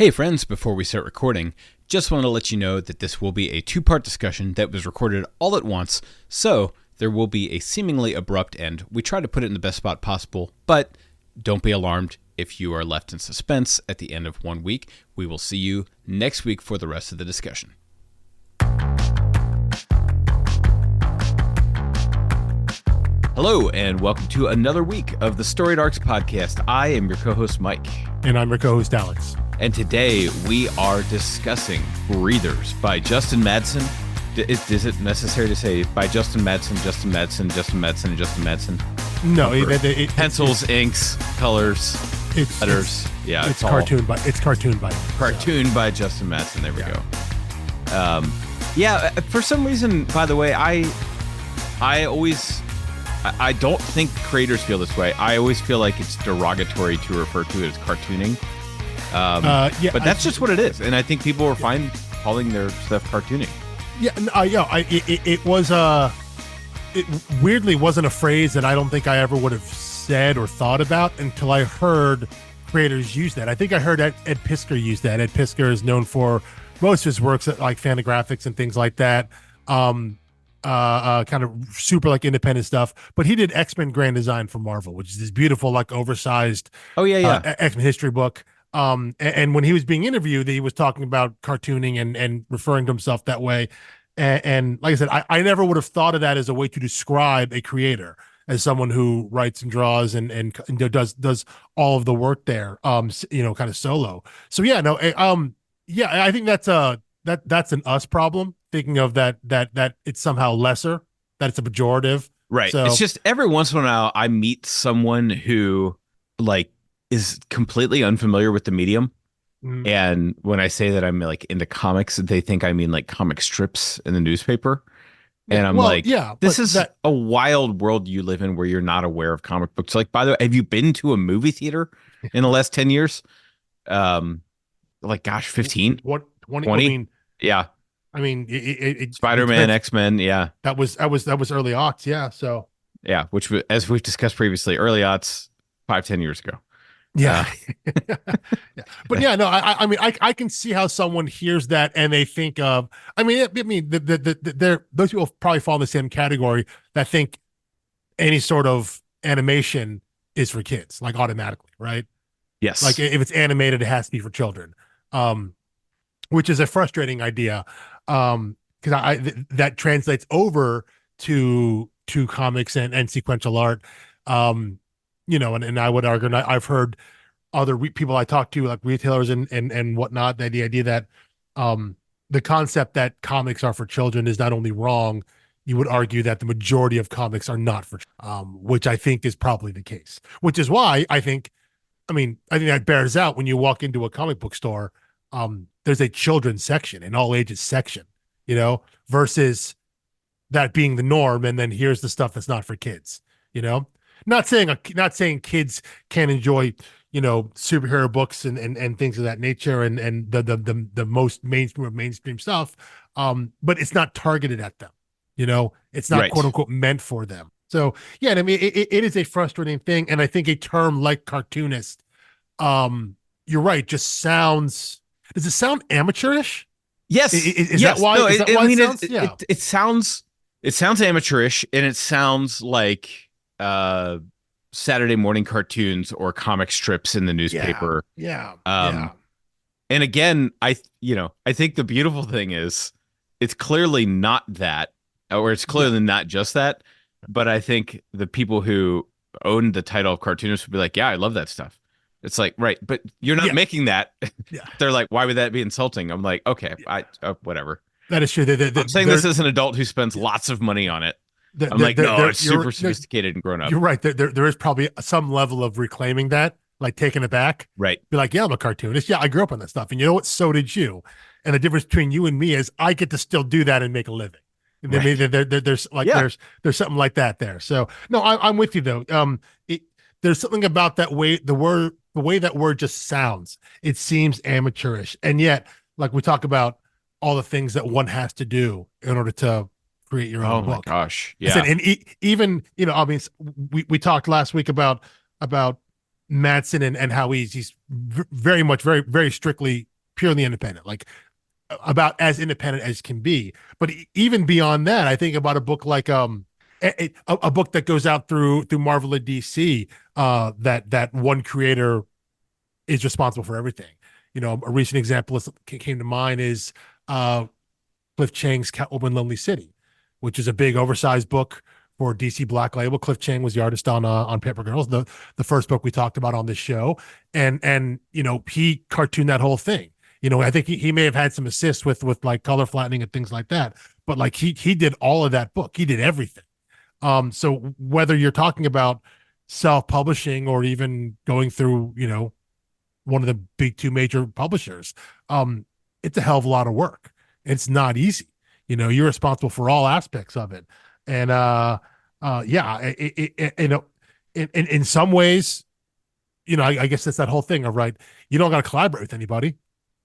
Hey friends, before we start recording, just want to let you know that this will be a two-part discussion that was recorded all at once, so there will be a seemingly abrupt end. We try to put it in the best spot possible, but don't be alarmed if you are left in suspense at the end of 1 week. We will see you next week for the rest of the discussion. Hello, and welcome to another week of the Storied Arcs podcast. I am your co-host, Mike. And I'm your co-host, Alex. And today we are discussing Breathers by Justin Madson. Is it necessary to say by Justin Madson, Justin Madson, Justin Madson, and Justin Madson? No, pencils, inks, colors, letters. It's cartoon by Justin Madson. There we go. For some reason, by the way, I don't think creators feel this way. I always feel like it's derogatory to refer to it as cartooning. But that's just what it is, and I think people are fine calling their stuff cartooning. It weirdly wasn't a phrase that I don't think I ever would have said or thought about until I heard creators use that. I think I heard Ed Piskor use that. Ed Piskor is known for most of his works like Fantagraphics and things like that. Kind of super like independent stuff, but he did X-Men Grand Design for Marvel, which is this beautiful like oversized X-Men history book. And when he was being interviewed, he was talking about cartooning and referring to himself that way. And like I said, I never would have thought of that as a way to describe a creator, as someone who writes and draws and does all of the work there, kind of solo. So I think that's an us problem, thinking of that it's somehow lesser, that it's a pejorative. Right. So, it's just every once in a while I meet someone who like is completely unfamiliar with the medium. Mm. And when I say that I'm like into comics, they think I mean like comic strips in the newspaper. And I'm this is a wild world you live in where you're not aware of comic books. Like, by the way, have you been to a movie theater in the last 10 years? 15? 20? I mean, Spider-Man, X-Men. Yeah. That was early aughts. Yeah. So, yeah. Which, as we've discussed previously, early aughts, 5-10 years ago. Yeah. Yeah. But I can see how someone hears that and they think of, those people probably fall in the same category that think any sort of animation is for kids, like automatically, right? Yes. Like if it's animated, it has to be for children, which is a frustrating idea, because that translates over to comics and sequential art. And I would argue, and I've heard other people I talk to, like retailers and whatnot, that the idea that the concept that comics are for children is not only wrong, you would argue that the majority of comics are not for which I think is probably the case. Which is why I think that bears out when you walk into a comic book store. There's a children's section, an all ages section, versus that being the norm. And then here's the stuff that's not for kids, Not saying kids can't enjoy, superhero books and things of that nature and the most mainstream of mainstream stuff, but it's not targeted at them. It's not quote unquote meant for them. So yeah, it is a frustrating thing, and I think a term like cartoonist, you're right, just sounds. Does it sound amateurish? Yes. Is yes. that why? No, is that why it sounds? Yeah. It sounds amateurish, and it sounds like Saturday morning cartoons or comic strips in the newspaper. Yeah. And again, I think the beautiful thing is it's clearly not that, or it's clearly not just that, but I think the people who own the title of cartoonist would be like, yeah, I love that stuff. It's like, right, but you're not making that. Yeah. They're like, why would that be insulting? I'm like, okay, whatever. That is true. I'm saying this as an adult who spends lots of money on it. It's super sophisticated and grown up. You're right. There is probably some level of reclaiming that, like taking it back. Right. Be like, yeah, I'm a cartoonist. Yeah, I grew up on that stuff. And you know what? So did you. And the difference between you and me is I get to still do that and make a living. And right. There's something like that there. So no, I'm with you though. There's something about that way, the way that word just sounds. It seems amateurish. And yet, like we talk about all the things that one has to do in order to create your own book. Oh my gosh. Yeah. And even, we talked last week about Madson and how he's very much, very, very strictly purely independent, like about as independent as can be. But even beyond that, I think about a book like a book that goes out through Marvel or DC, that one creator is responsible for everything. You know, a recent example came to mind is Cliff Chiang's Catwoman Lonely City, which is a big oversized book for DC Black Label. Cliff Chiang was the artist on Paper Girls, the first book we talked about on this show, and you know, he cartooned that whole thing. You know, I think he may have had some assists with like color flattening and things like that, but like he did all of that book. He did everything. So whether you're talking about self-publishing or even going through, you know, one of the big two major publishers, it's a hell of a lot of work. It's not easy. You know, you're responsible for all aspects of it. And yeah, you know, in some ways, you know, I guess that's that whole thing of, right, you don't got to collaborate with anybody.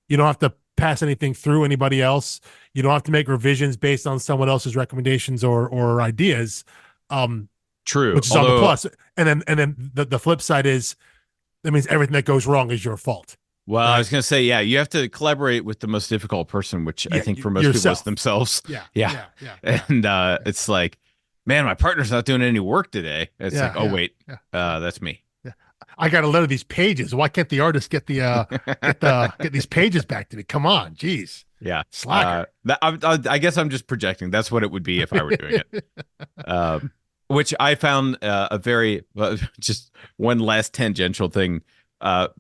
You don't have to pass anything through anybody else. You don't have to make revisions based on someone else's recommendations or ideas. True. Which is on the plus. And then the flip side is that means everything that goes wrong is your fault. Well, right? I was going to say, yeah, you have to collaborate with the most difficult person, which I think for most people is themselves. Yeah. And it's like, man, my partner's not doing any work today. It's like, oh, wait, that's me. Yeah. I got to letter these pages. Why can't the artist get get these pages back to me? Come on, geez. Yeah, slacker. I guess I'm just projecting. That's what it would be if I were doing it. Which I found a very just one last tangential thing.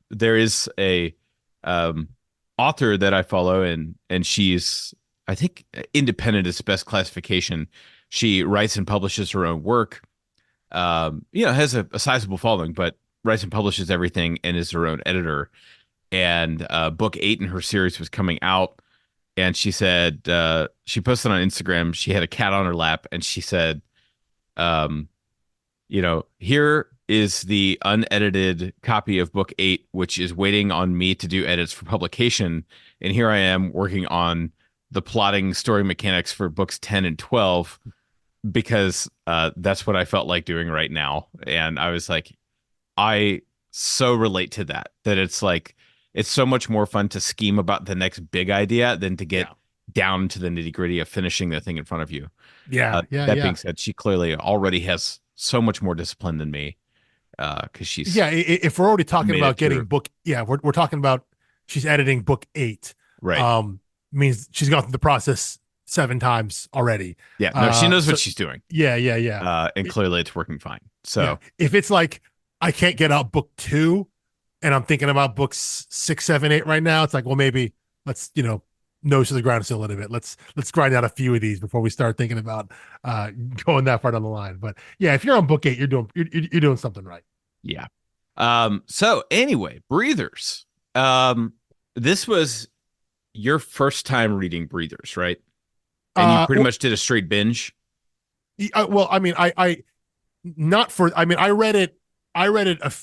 There is a author that I follow, and she's, I think, independent is the best classification. She writes and publishes her own work. You know, has a sizable following, but writes and publishes everything and is her own editor. And book 8 in her series was coming out, and she said, she posted on Instagram, she had a cat on her lap, and she said, you know, here is the unedited copy of book 8, which is waiting on me to do edits for publication. And here I am working on the plotting story mechanics for books 10 and 12, because that's what I felt like doing right now. And I was like, I so relate to that it's like, it's so much more fun to scheme about the next big idea than to get down to the nitty gritty of finishing the thing in front of you. That being said, she clearly already has so much more discipline than me. Because she's if we're already talking about getting book, we're talking about she's editing book 8, right? Means she's gone through the process 7 times already. No, she knows what she's doing. And clearly it's working fine. So if it's like, I can't get out book 2 and I'm thinking about books 6, 7, 8 right now, it's like, well, maybe let's, you know, nose to the ground still a little bit. Let's grind out a few of these before we start thinking about going that far down the line. But yeah, if you're on book 8, you're doing something right. Yeah. So anyway, Breathers. This was your first time reading Breathers, right? And you pretty much did a straight binge. Well, I mean, I read it a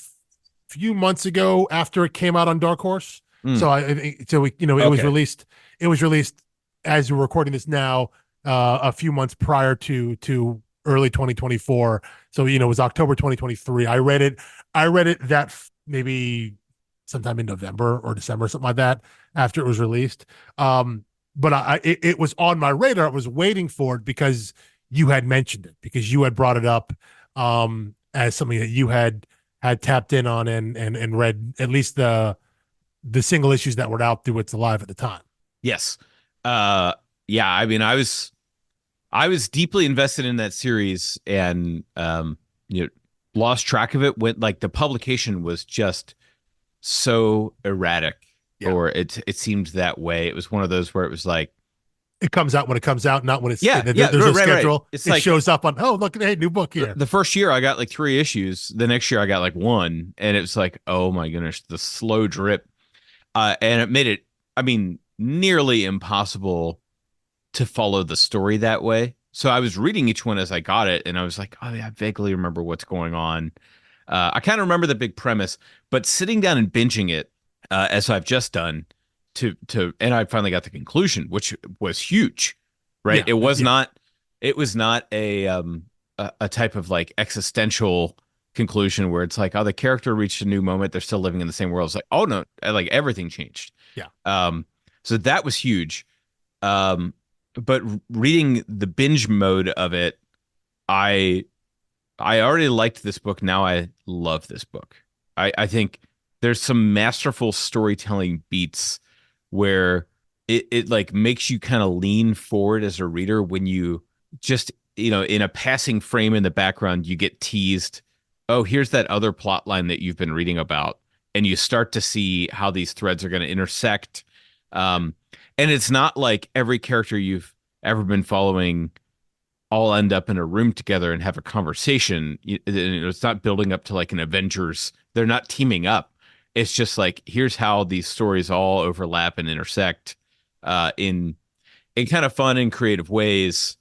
few months ago after it came out on Dark Horse. So it was released. It was released as we're recording this now, a few months prior to early 2024. So, you know, it was October 2023. I read it that maybe sometime in November or December, something like that, after it was released. But it was on my radar. I was waiting for it because you had mentioned it, because you had brought it up as something that you had tapped in on and read at least the single issues that were out through It's Alive at the time. Yes. I mean, I was deeply invested in that series, and you know, lost track of it when, like, the publication was just so erratic, or it seemed that way. It was one of those where it was like, it comes out when it comes out, not when it's there's no schedule. Right. It's it shows up on, oh, look, hey, new book here. The first year I got like 3 issues. The next year I got like 1, and it was like, oh my goodness, the slow drip. And it made it, I mean, nearly impossible to follow the story that way. So I was reading each one as I got it, and I was like, oh yeah, I vaguely remember what's going on. I kind of remember the big premise, but sitting down and binging it, as I've just done, and I finally got the conclusion, which was huge, right? It was not a type of like existential conclusion where it's like, oh, the character reached a new moment. They're still living in the same world. It's like, oh no, like everything changed. Yeah. So that was huge. But reading the binge mode of it, I I already liked this book. Now I love this book. I think there's some masterful storytelling beats where it like makes you kind of lean forward as a reader when you just, in a passing frame in the background, you get teased. Oh, here's that other plot line that you've been reading about. And you start to see how these threads are going to intersect. Um, and it's not like every character you've ever been following all end up in a room together and have a conversation. It's not building up to like an Avengers. They're not teaming up. It's just like, here's how these stories all overlap and intersect in kind of fun and creative ways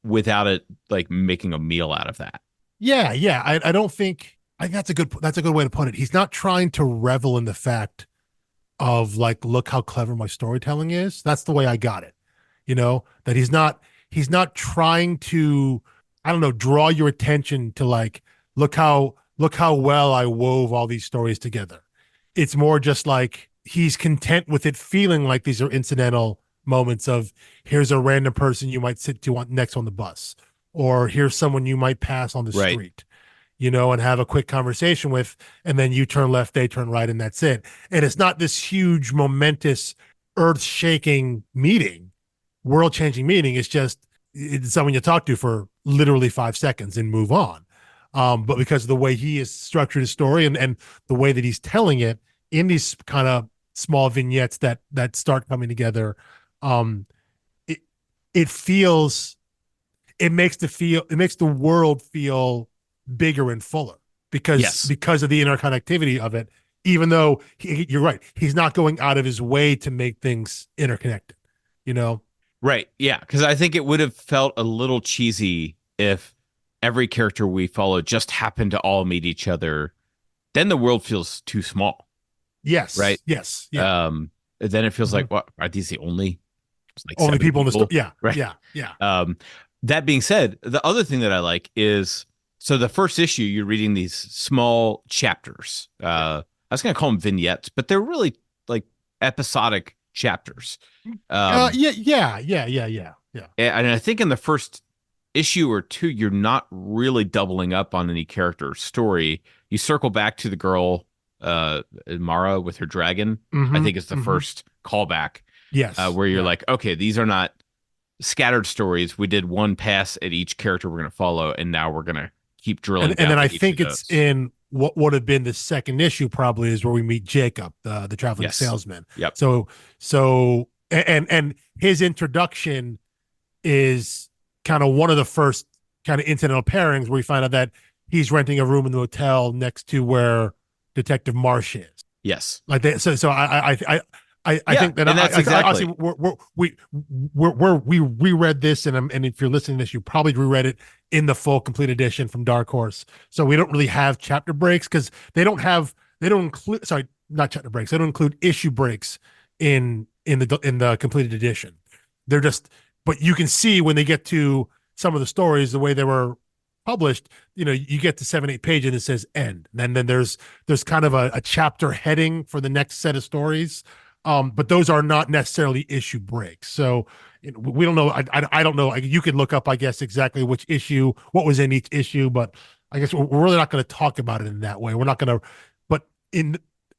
without it like making a meal out of that. Yeah, yeah. I don't think I think that's a good way to put it. He's not trying to revel in the fact of like, look how clever my storytelling is. That's the way I got it. That he's not trying to, I don't know, draw your attention to like, look how well I wove all these stories together. It's more just like he's content with it feeling like these are incidental moments of, here's a random person you might sit to next on the bus, or here's someone you might pass on the Right. street, and have a quick conversation with, and then you turn left, they turn right, and that's it. And it's not this huge, momentous, earth-shaking meeting, world-changing meeting. It's someone you talk to for literally 5 seconds and move on. But because of the way he has structured his story, and the way that he's telling it in these kind of small vignettes that start coming together, it it feels it makes the world feel bigger and fuller because Yes. because of the interconnectivity of it. Even though you're right, he's not going out of his way to make things interconnected. You know, Right. Yeah. Because I think it would have felt a little cheesy if every character we follow just happened to all meet each other. Then the world feels too small. yes, Right. yes, yeah. Then it feels Mhm. like, what, are these the only like Only seven people in the story. people? Yeah, Right. yeah, yeah. That being said, the other thing that I like is, so the first issue, you're reading these small chapters. I was going to call them vignettes, but they're really like episodic chapters. Yeah, yeah, yeah, yeah, yeah, yeah. And I think in the first issue or two, you're not really doubling up on any character or story. You circle back to the girl, Mara with her dragon. I Mm-hmm, think it's the mm-hmm. first callback, Yes, where you're yeah. like, okay, these are not scattered stories. We did one pass at each character we're going to follow, and now we're going to keep drilling And down then I to each of think it's those. in what would have been the second issue, probably, is where we meet Jacob, the traveling Yes. salesman. Yep. So and his introduction is kind of one of the first kind of incidental pairings where we find out that he's renting a room in the hotel next to where Detective Marsh is. Yes. Like that. So I Yeah. think that And that's I honestly, exactly. we reread this, and if you're listening to this, you probably reread it in the full complete edition from Dark Horse. So we don't really have chapter breaks because they don't include, sorry, not chapter breaks. They don't include issue breaks in the completed edition. They're just, but you can see when they get to some of the stories, the way they were published, you get to 7-8 pages and it says end. And then there's kind of a chapter heading for the next set of stories. But those are not necessarily issue breaks. So we don't know. I don't know. You could look up, I guess, exactly which issue, what was in each issue, but I guess we're really not going to talk about it in that way. We're not going to, but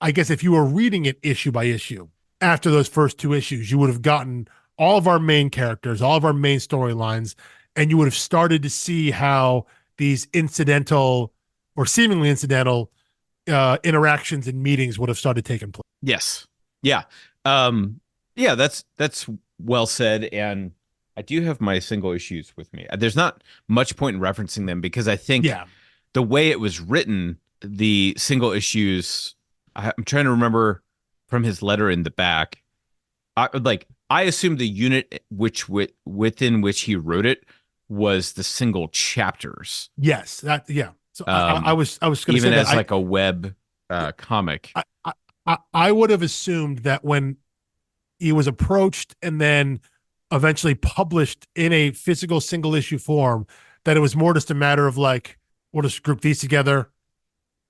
I guess if you were reading it issue by issue after those first two issues, you would have gotten all of our main characters, all of our main storylines, and you would have started to see how these incidental or seemingly incidental interactions and meetings would have started taking place. Yes. Yeah. Yeah, that's well said. And I do have my single issues with me. There's not much point in referencing them because I think Yeah. the way it was written, the single issues, I'm trying to remember from his letter in the back. I assumed the unit within which he wrote it was the single chapters. Yes. Yeah. So Um, I was going to say Even that as like a web comic. I would have assumed that when he was approached and then eventually published in a physical single issue form, that it was more just a matter of like, we'll just group these together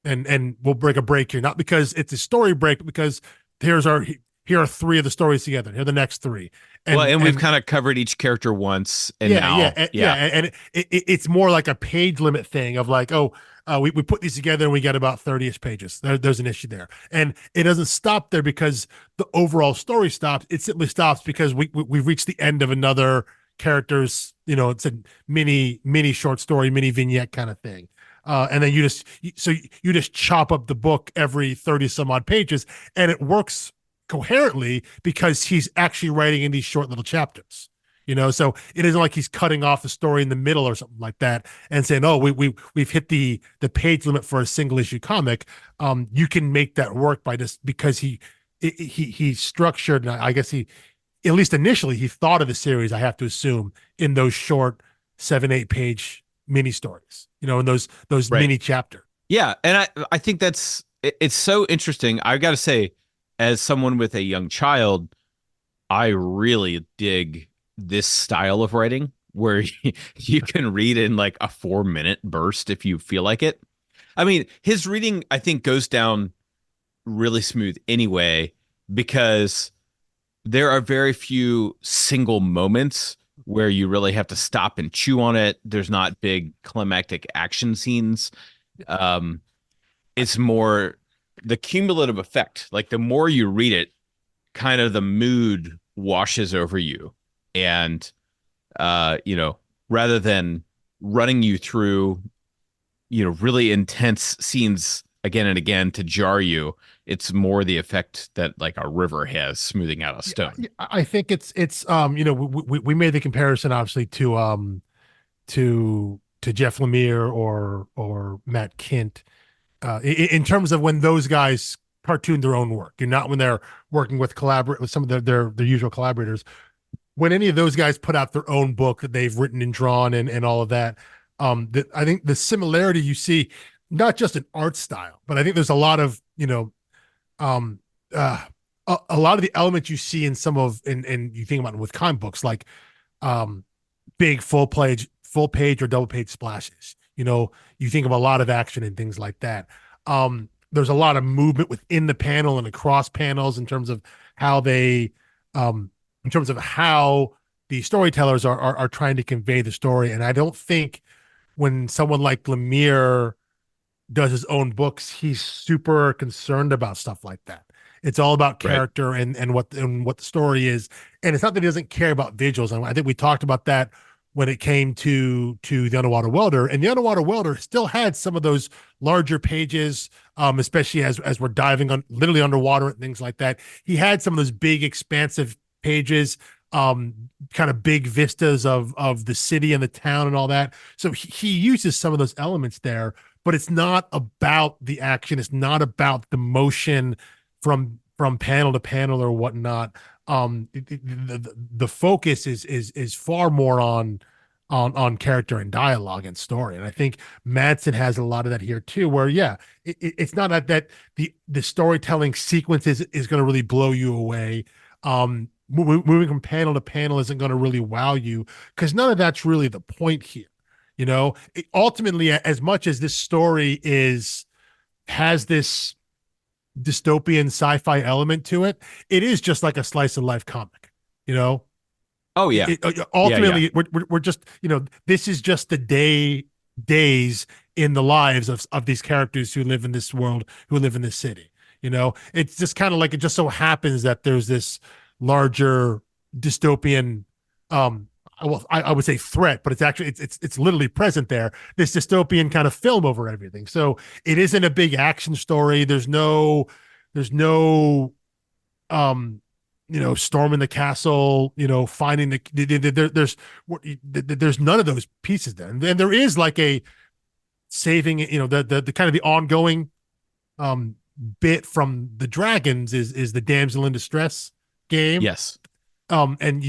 and we'll break a break here, not because it's a story break, but because here's our here are three of the stories together. Here are the next three, Well, and we've and kind of covered each character once, and yeah, yeah, now, yeah, yeah, and it's more like a page limit thing of like, oh, we put these together and we get about 30ish pages. There's an issue there, and it doesn't stop there because the overall story stops. It simply stops because we've reached the end of another character's, it's a mini short story, mini vignette kind of thing. And then you just chop up the book every 30 some odd pages, and it works coherently because he's actually writing in these short little chapters. So it isn't like he's cutting off the story in the middle or something like that and saying, "Oh, we've hit the page limit for a single issue comic." You can make that work by just because he structured. And I guess he, at least initially, he thought of the series. I have to assume in those short 7-8 page mini stories. In those right, mini chapter. yeah, and I think it's so interesting. I've got to say, as someone with a young child, I really dig this style of writing where you can read in like a 4 minute burst if you feel like it. I mean, his reading, I think, goes down really smooth anyway, because there are very few single moments where you really have to stop and chew on it. There's not big climactic action scenes. Um, it's more the cumulative effect. Like the more you read it, kind of the mood washes over you. And rather than running you through, really intense scenes again and again to jar you, it's more the effect that like a river has smoothing out a stone. I think it's we made the comparison obviously to Jeff Lemire or Matt Kint in terms of when those guys cartoon their own work, and not when they're working with collaborate with some of their usual collaborators. When any of those guys put out their own book that they've written and drawn and all of that, I think the similarity you see, not just in art style, but I think there's a lot of um, uh, a lot of the elements you see in some of and you think about it with comic books like um, big full page or double page splashes. You think of a lot of action and things like that. There's a lot of movement within the panel and across panels in terms of how they in terms of how the storytellers are trying to convey the story. And I don't think when someone like Lemire does his own books, he's super concerned about stuff like that. It's all about Right. character and what the story is. And it's not that he doesn't care about visuals. And I think we talked about that when it came to the Underwater Welder. And the Underwater Welder still had some of those larger pages, especially as we're diving on literally underwater and things like that. He had some of those big expansive pages, kind of big vistas of the city and the town and all that. So he uses some of those elements there, but it's not about the action. It's not about the motion from panel to panel or whatnot. The focus is far more on character and dialogue and story. And I think Madsen has a lot of that here too, where it's not that the storytelling sequence is going to really blow you away. Moving from panel to panel isn't going to really wow you because none of that's really the point here. Ultimately, as much as this story has this dystopian sci-fi element to it, it is just like a slice of life comic. Oh yeah. Yeah, yeah. Ultimately, we're just this is just the days in the lives of these characters who live in this world, who live in this city. It's just kind of like it just so happens that there's this larger dystopian I would say threat, but it's actually it's literally present there. This dystopian kind of film over everything. So it isn't a big action story. There's no storming the castle, finding there's none of those pieces there. And then there is like a saving, the kind of the ongoing bit from the dragons is the damsel in distress game. Yes. And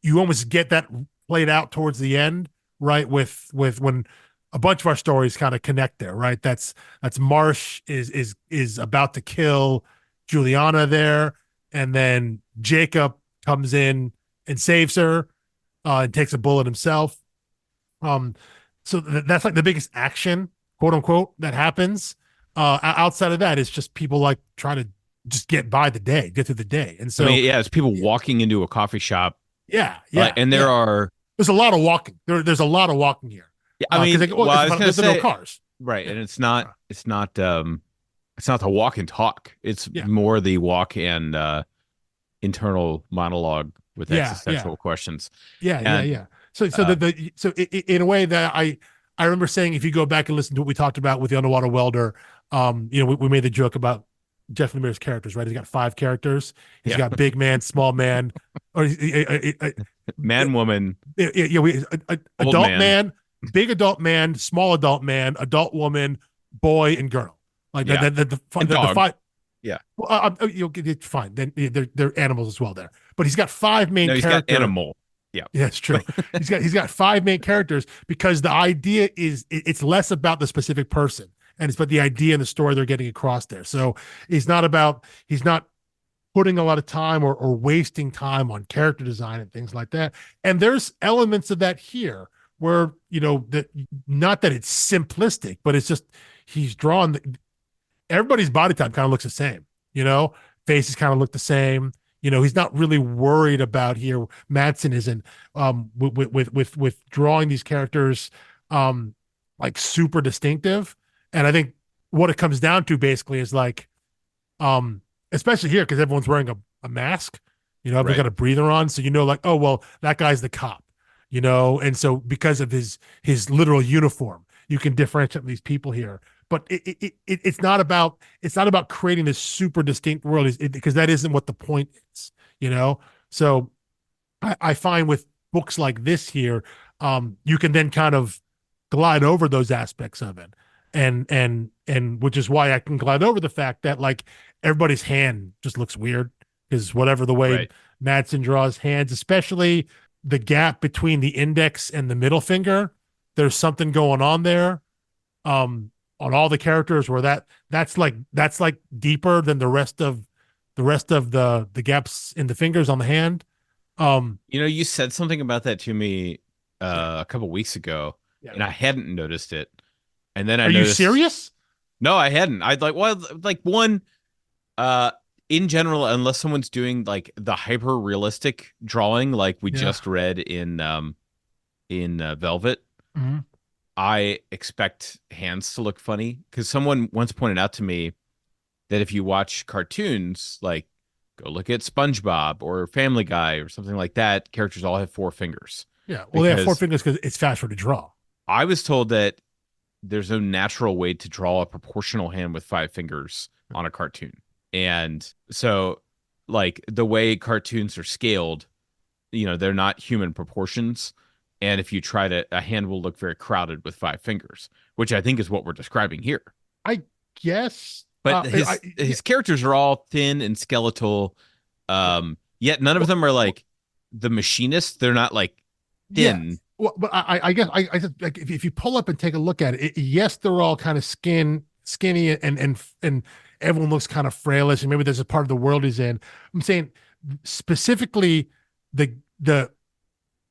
you almost get that played out towards the end, right? With when a bunch of our stories kind of connect there, right? That's Marsh is about to kill Juliana there, and then Jacob comes in and saves her, and takes a bullet himself. So that's like the biggest action, quote unquote, that happens. Outside of that, it's just people like trying to just get by the day, get through the day. And I so, mean, yeah, it's people walking into a coffee shop, yeah, like, yeah, and there yeah. are, There's a lot of walking. There's a lot of walking here. yeah, I Because mean, well, well, I was gonna there's no say, cars. right, Yeah, and it's not the walk and talk. It's yeah, more the walk and internal monologue with yeah, yeah, existential questions. yeah, yeah, And yeah. So uh, in a way that I remember saying, if you go back and listen to what we talked about with the underwater welder, we made the joke about Jeff Lemire's characters, right? He's got five characters. He's yeah, got big man, small man, or man, woman, old adult man, man, big adult man, adult woman, boy, and girl. Like yeah, and the dog, five. yeah. Well, you'll get it fine. Then they're animals as well there. But he's got five main No, he's got character. animal. Yeah, Yeah, it's true. He's got five main characters because the idea is it's less about the specific person and it's about the idea and the story they're getting across there. So he's not putting a lot of time or wasting time on character design and things like that. And there's elements of that here where that, not that it's simplistic, but it's just he's drawn everybody's body type kind of looks the same, faces kind of look the same. He's not really worried about here. Madsen isn't with drawing these characters like super distinctive. And I think what it comes down to basically is like, especially here, because everyone's wearing a mask, everyone's right, got a breather on. So, like, oh, well, that guy's the cop, and so because of his literal uniform, you can differentiate these people here. But it's not about creating this super distinct world because that isn't what the point is. So I find with books like this here, you can then kind of glide over those aspects of it, and which is why I can glide over the fact that like everybody's hand just looks weird because whatever the way right. Madsen draws hands, especially the gap between the index and the middle finger, there's something going on there. On all the characters where that's like deeper than the gaps in the fingers on the hand. You said something about that to me Yeah, a couple weeks ago, yeah. and I hadn't noticed it. And then I Are you noticed, serious? no, I hadn't. I'd like, well, like one, uh, in general, unless someone's doing like the hyper realistic drawing, like we Yeah. just read in Velvet, Mhm. I expect hands to look funny because someone once pointed out to me that if you watch cartoons, like go look at SpongeBob or Family Guy or something like that, characters all have four fingers. Yeah. Well, they have four Because fingers because it's faster to draw. I was told that there's no natural way to draw a proportional hand with five fingers on a cartoon. And so, like, the way cartoons are scaled, they're not human proportions. And if you try to, a hand will look very crowded with five fingers, which I think is what we're describing here. I guess. But Yeah. his characters are all thin and skeletal. Yeah. Yet none of Well, them are like the machinist. They're not like yeah. thin. Well, but I guess I just like if you pull up and take a look at it, yes, they're all kind of skinny and everyone looks kind of frailish, and maybe there's a part of the world he's in. I'm saying specifically the the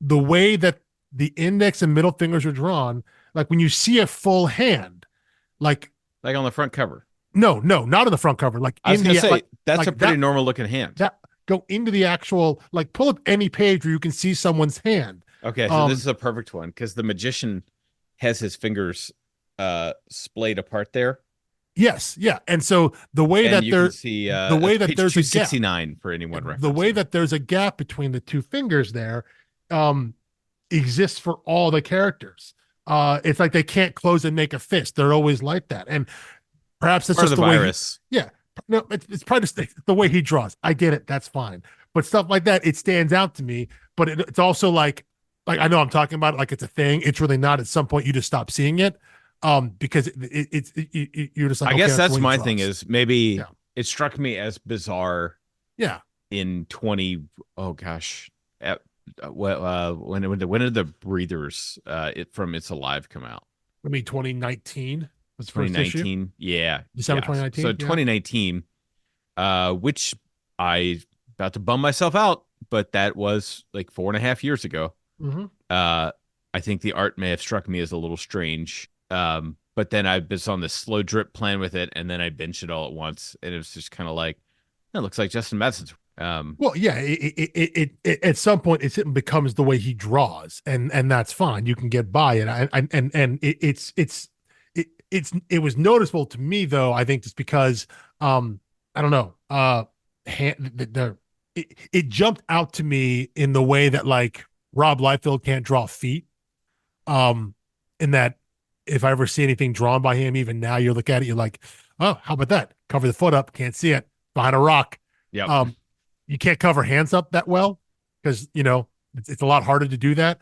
the way that the index and middle fingers are drawn, like when you see a full hand, like Like on the front cover. no, not in the front cover, like I was in gonna the say that's a like pretty normal looking hand. that go into the actual like pull up any page where you can see someone's hand. Okay, so this Um, is a perfect one because the magician has his fingers splayed apart there. yes, yeah, and so the way And that you can there, see the way that page there's a gap, 269 for anyone the way referencing. that there's a gap between the two fingers there, um, exists for all the characters. It's like they can't close and make a fist; they're always like that, and perhaps that's Part of just the the way he, virus. yeah. No, it's probably just the way he draws. I get it. That's fine. But stuff like that, it stands out to me. But it's also like I know I'm talking about it like it's a thing. It's really not. At some point, you just stop seeing it, because you're just like, I okay, guess that's the that's way he my thing draws. is maybe Yeah, it struck me as bizarre yeah. in 20, oh gosh, when did the breathers from It's Alive come out? I mean, 2019 was the first issue. 2019. Yeah. December Yeah. So 2019. Yeah. 2019, which I about to bum myself out, but that was like 4.5 years ago. Mm-hmm. Uh, I think the art may have struck me as a little strange. but then I was on this slow drip plan with it, and then I binged it all at once, and it was just kind of like, it looks like Justin Madsen's. Well, yeah, it at some point it becomes the way he draws, and that's fine. You can get by it. It was noticeable to me though. I think just because I don't know it jumped out to me in the way that like Rob Liefeld can't draw feet. In that if I ever see anything drawn by him, even now you look at it, you're like, oh, how about that? Cover the foot up, can't see it behind a rock. Yep. You can't cover hands up that well because it's a lot harder to do that.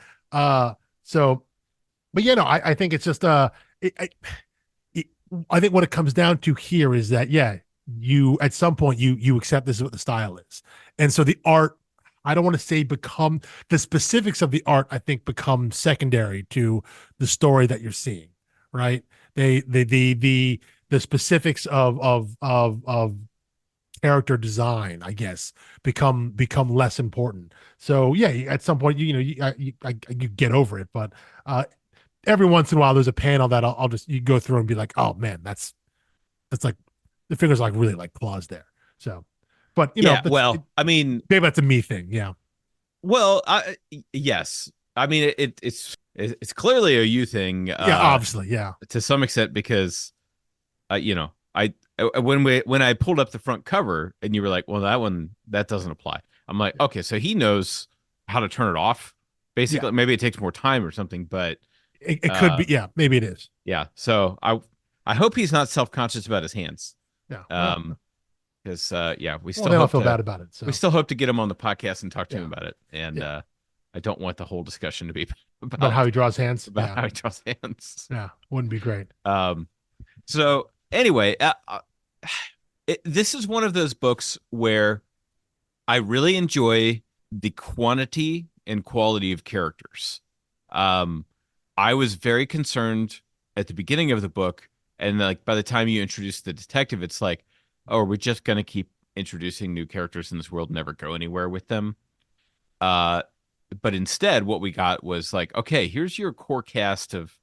So, but I think it's just I think what it comes down to here is that you at some point you accept this is what the style is, and so the art. I don't want to say become the specifics of the art. I think become secondary to the story that you're seeing. Right? The specifics of character design, I guess, become less important. So at some point, you get over it. But every once in a while, there's a panel that I'll just you go through and be like, oh man, that's like the fingers like really like claws there. So, but I mean, maybe that's a me thing. Yeah. Well, yes, I mean it's clearly a you thing. Yeah, obviously, yeah, to some extent because, when I pulled up the front cover and you were like, well, that doesn't apply. I'm like, okay, so he knows how to turn it off. Basically, maybe it takes more time or something, but it could be. Yeah, maybe it is. Yeah. So I hope he's not self-conscious about his hands. Yeah. Because we still don't feel bad about it. So we still hope to get him on the podcast and talk to him about it. And I don't want the whole discussion to be about how he draws hands. About how he draws hands. Yeah, wouldn't be great. So anyway, this is one of those books where I really enjoy the quantity and quality of characters. I was very concerned at the beginning of the book, and like by the time you introduce the detective, it's like, oh, are we just going to keep introducing new characters in this world, never go anywhere with them? But instead, what we got was like, okay, here's your core cast of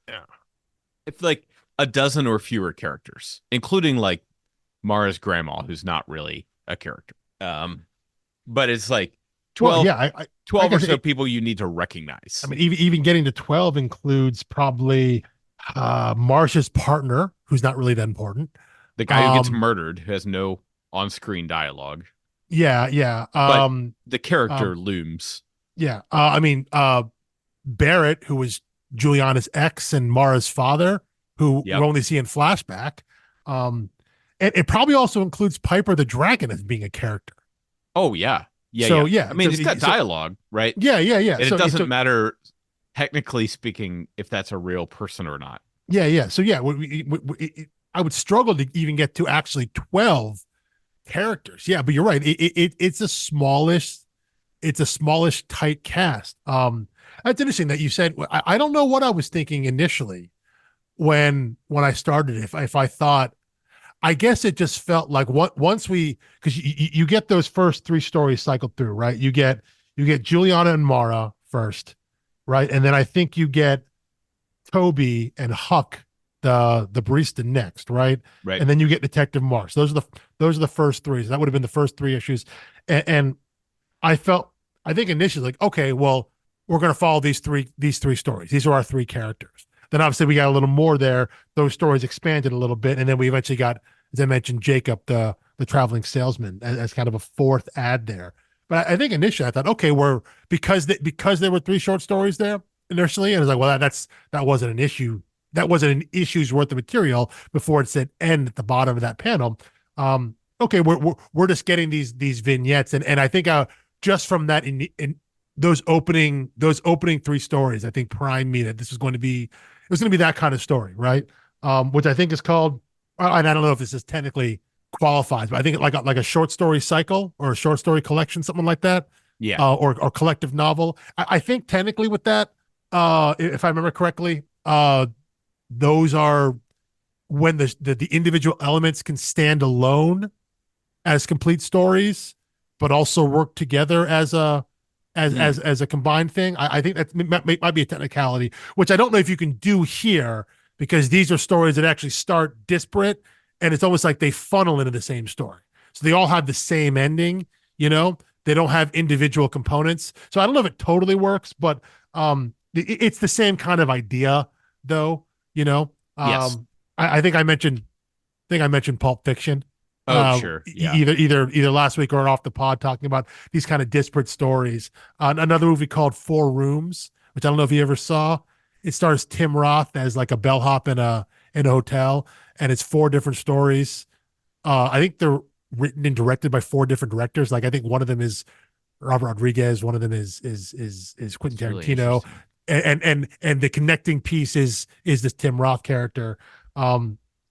it's like a dozen or fewer characters, including like Mara's grandma, who's not really a character. But it's like 12, 12 or so people you need to recognize. I mean, even getting to 12 includes probably Marcia's partner, who's not really that important. The guy who gets murdered, who has no on-screen dialogue. Yeah. But the character looms. Yeah. I mean, Barrett, who was Juliana's ex and Mara's father, who we only see in flashback. And it probably also includes Piper the Dragon as being a character. Oh, yeah. Yeah. So, I mean, it's got dialogue, right? Yeah. And it doesn't matter, technically speaking, if that's a real person or not. Yeah. So, I would struggle to even get to actually 12 characters. Yeah, but you're right. It's a smallish tight cast. That's interesting that you said. I don't know what I was thinking initially when I started. If I thought, I guess it just felt like once because you get those first three stories cycled through, right? You get Juliana and Mara first, right? And then I think you get Toby and Huck, the barista next, right? Right. And then you get Detective Marsh. Those are the first three. So that would have been the first three issues. And I think initially like, okay, well, we're going to follow these three stories. These are our three characters. Then obviously we got a little more there. Those stories expanded a little bit. And then we eventually got, as I mentioned, Jacob, the traveling salesman as kind of a fourth ad there. But I think initially I thought, okay, because there were three short stories there initially. And I was like, well, that wasn't an issue. That wasn't an issue's worth of material before it said end at the bottom of that panel. Okay, we're just getting these vignettes. And I think just from that in those opening three stories, I think primed me that it was going to be that kind of story, right? Which I think is called, and I don't know if this is technically qualifies, but I think like a short story cycle or a short story collection, something like that. Yeah. Or collective novel. I think technically with that, if I remember correctly, those are when the individual elements can stand alone as complete stories, but also work together as a combined thing. I think that might be a technicality, which I don't know if you can do here because these are stories that actually start disparate, and it's almost like they funnel into the same story. So they all have the same ending, you know. They don't have individual components. So I don't know if it totally works, but it's the same kind of idea, though. You know, Yes. I think I mentioned Pulp Fiction. Oh, sure. Yeah. Either last week or off the pod, talking about these kind of disparate stories. Another movie called Four Rooms, which I don't know if you ever saw. It stars Tim Roth as like a bellhop in a hotel, and it's four different stories. I think they're written and directed by four different directors. Like I think one of them is Robert Rodriguez, one of them is Quentin It's really Tarantino, interesting. and the connecting piece is this Tim Roth character.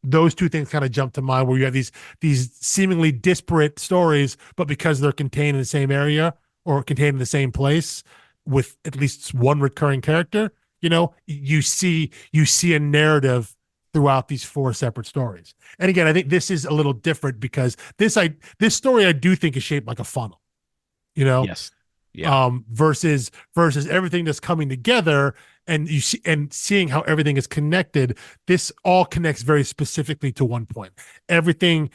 Those two things kind of jump to mind, where you have these seemingly disparate stories, but because they're contained in the same area or contained in the same place with at least one recurring character, you know, you see a narrative throughout these four separate stories. And again, I think this is a little different because this story I do think is shaped like a funnel, you know, Yes. Yeah. versus everything that's coming together, and you see and seeing how everything is connected. This all connects very specifically to one point. Everything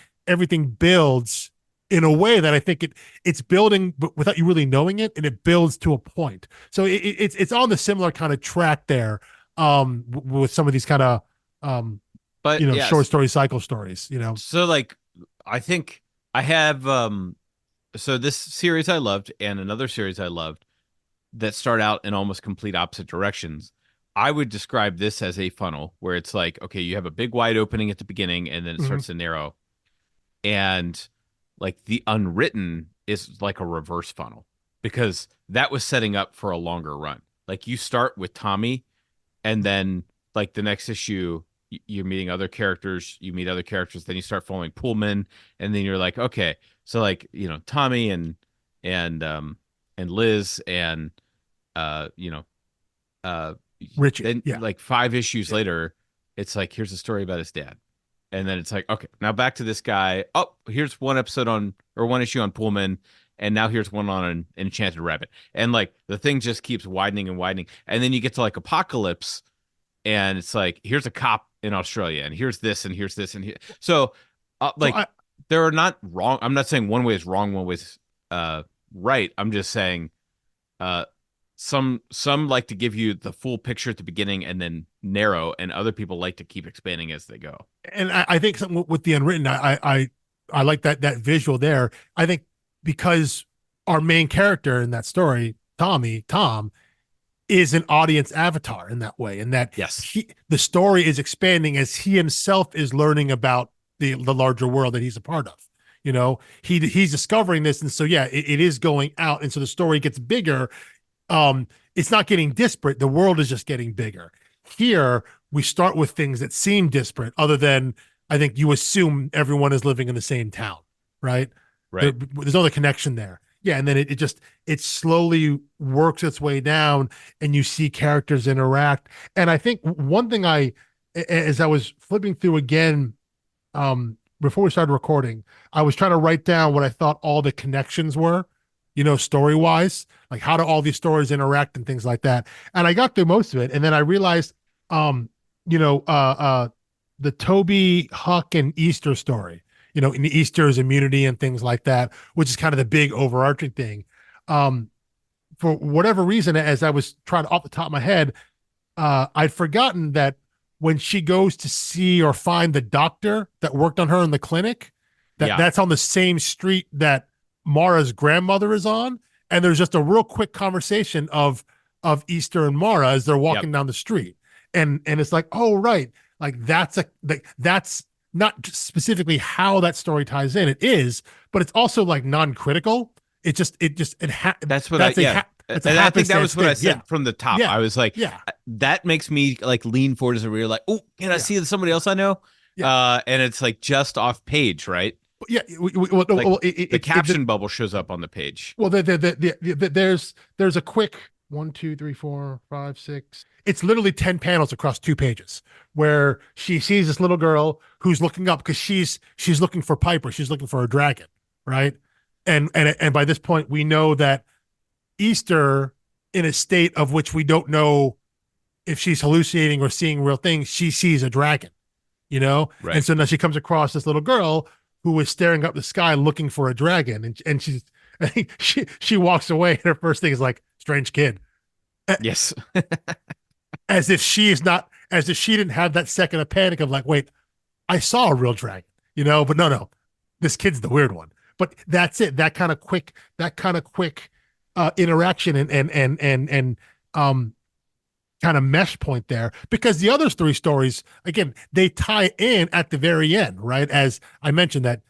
builds in a way that I think it's building, but without you really knowing it, and it builds to a point. So it's on the similar kind of track there, with some of these kind of But short yes. story cycle stories, you know. So like I think I have so this series I loved and another series I loved that start out in almost complete opposite directions. I would describe this as a funnel where it's like, okay, you have a big wide opening at the beginning and then it Mm-hmm. starts to narrow. And like the unwritten is like a reverse funnel because that was setting up for a longer run. Like you start with Tommy and then like the next issue you're meeting other characters, you meet other characters, then you start following Pullman, and then you're like, okay, so like Tommy and Liz and uh you know uh Richie, then yeah, like 5 issues yeah. later, it's like here's a story about his dad, and then it's like okay, now back to this guy. Oh, here's one episode on or one issue on Pullman, and now here's one on an Enchanted Rabbit, and like the thing just keeps widening and widening, and then you get to like Apocalypse and it's like here's a cop in Australia and here's this and here's this and here. So So like there are not wrong. I'm not saying one way is wrong, one way is right. I'm just saying uh some like to give you the full picture at the beginning and then narrow, and other people like to keep expanding as they go. I think something with the unwritten, I like that visual there. I think because our main character in that story, Tom, is an audience avatar in that way, and that Yes. the story is expanding as he himself is learning about the larger world that he's a part of. You know, he's discovering this, and so yeah, it is going out, and so the story gets bigger. It's not getting disparate. The world is just getting bigger. Here, we start with things that seem disparate, other than I think you assume everyone is living in the same town, right? Right. There's no other connection there. Yeah, and then it slowly works its way down, and you see characters interact. And I think one thing as I was flipping through again, before we started recording, I was trying to write down what I thought all the connections were, you know, story wise, like how do all these stories interact and things like that. And I got through most of it, and then I realized, um, you know, the Toby Huck and Easter story, you know, in Easter's immunity and things like that, which is kind of the big overarching thing. Um, for whatever reason, as I was trying to off the top of my head, I'd forgotten that when she goes to see or find the doctor that worked on her in the clinic, Yeah. that's on the same street that Mara's grandmother is on, and there's just a real quick conversation of Easter and Mara as they're Yep. walking down the street, and it's like, oh right, like that's not specifically how that story ties in. It is, but it's also like non-critical. That's what I That's a yeah. that's a And I think that happenstance was what I thing. Yeah, said from the top. yeah, I was like, yeah, that makes me like lean forward as a reader, like, oh, can I yeah, see somebody else I know? yeah. And it's like just off page, right? Yeah, Like well, the caption bubble shows up on the page. well, there's a quick one, two, three, four, five, six. It's literally 10 panels across 2 pages where she sees this little girl who's looking up because she's looking for Piper, she's looking for a dragon, right? And by this point, we know that Easter, in a state of which we don't know if she's hallucinating or seeing real things, she sees a dragon, you know? Right. And so now she comes across this little girl who is staring up the sky looking for a dragon. And she's, I think she walks away and her first thing is like, strange kid. Yes. As if she is not, as if she didn't have that second of panic of like, wait, I saw a real dragon, you know, but no, this kid's the weird one. But that's it. That kind of quick interaction and kind of mesh point there, because the other three stories, again, they tie in at the very end, right? As I mentioned, that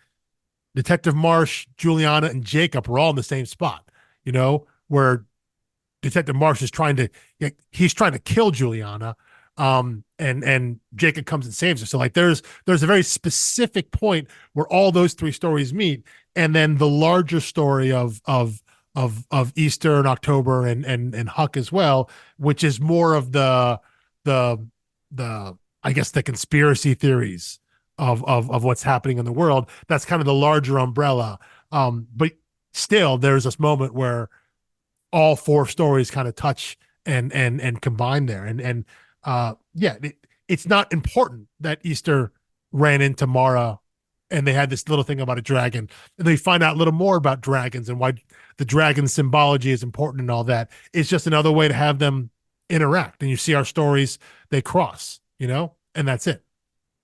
Detective Marsh, Juliana, and Jacob are all in the same spot, you know, where Detective Marsh is he's trying to kill Juliana, and Jacob comes and saves her. So like there's a very specific point where all those three stories meet, and then the larger story of Easter and October and Huck as well, which is more of the I guess the conspiracy theories of what's happening in the world. That's kind of the larger umbrella. But still, there's this moment where all four stories kind of touch and combine there. It's not important that Easter ran into Mara and they had this little thing about a dragon, and they find out a little more about dragons and why the dragon symbology is important and all that. It's just another way to have them interact. And you see our stories, they cross, you know, and that's it.